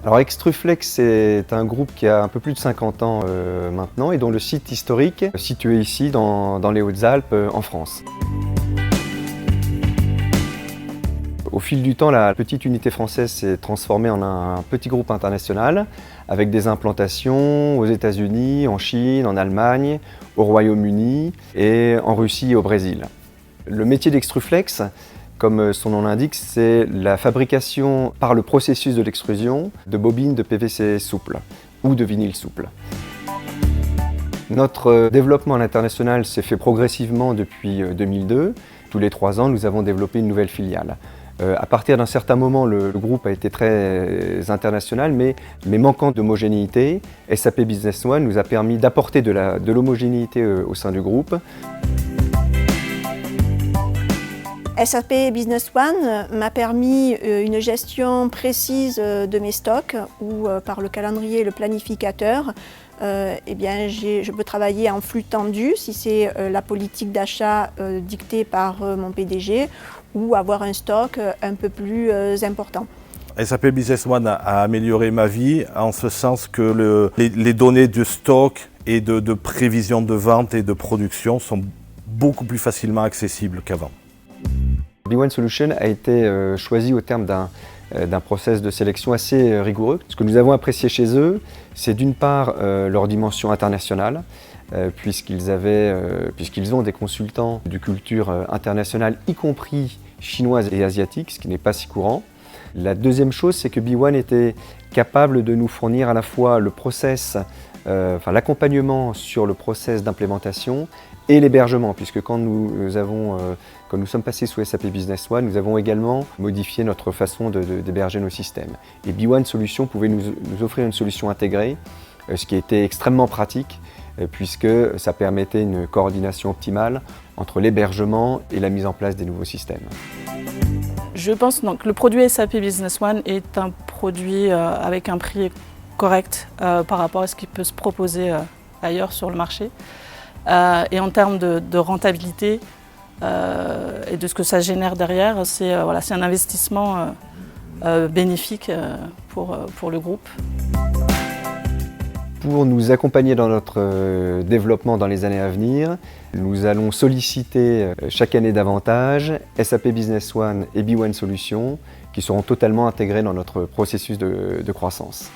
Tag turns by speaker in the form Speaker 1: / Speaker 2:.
Speaker 1: Alors Extruflex est un groupe qui a un peu plus de 50 ans maintenant et dont le site historique est situé ici dans les Hautes-Alpes en France. Au fil du temps, la petite unité française s'est transformée en un petit groupe international avec des implantations aux États-Unis, en Chine, en Allemagne, au Royaume-Uni et en Russie et au Brésil. Le métier d'Extruflex, comme son nom l'indique, c'est la fabrication par le processus de l'extrusion de bobines de PVC souple ou de vinyle souple. Notre développement à l'international s'est fait progressivement depuis 2002. Tous les 3 ans, nous avons développé une nouvelle filiale. À partir d'un certain moment, le groupe a été très international, mais manquant d'homogénéité, SAP Business One nous a permis d'apporter de l'homogénéité au sein du groupe.
Speaker 2: SAP Business One m'a permis une gestion précise de mes stocks où par le calendrier et le planificateur, je peux travailler en flux tendu si c'est la politique d'achat dictée par mon PDG ou avoir un stock un peu plus important.
Speaker 3: SAP Business One a amélioré ma vie en ce sens que les données de stock et de prévision de vente et de production sont beaucoup plus facilement accessibles qu'avant.
Speaker 1: B1 Solution a été choisi au terme d'un process de sélection assez rigoureux. Ce que nous avons apprécié chez eux, c'est d'une part leur dimension internationale, puisqu'ils ont des consultants de culture internationale, y compris chinoise et asiatique, ce qui n'est pas si courant. La deuxième chose, c'est que B1 était capable de nous fournir à la fois le process, l'accompagnement sur le process d'implémentation et l'hébergement, puisque quand nous sommes passés sous SAP Business One, nous avons également modifié notre façon d'héberger nos systèmes. Et B1 Solutions pouvait nous offrir une solution intégrée, ce qui était extrêmement pratique, puisque ça permettait une coordination optimale entre l'hébergement et la mise en place des nouveaux systèmes.
Speaker 4: Je pense donc que le produit SAP Business One est un produit avec un prix correct par rapport à ce qui peut se proposer ailleurs sur le marché. Et en termes de rentabilité et de ce que ça génère derrière, c'est un investissement bénéfique pour le groupe.
Speaker 1: Pour nous accompagner dans notre développement dans les années à venir, nous allons solliciter chaque année davantage SAP Business One et B1 Solutions qui seront totalement intégrés dans notre processus de croissance.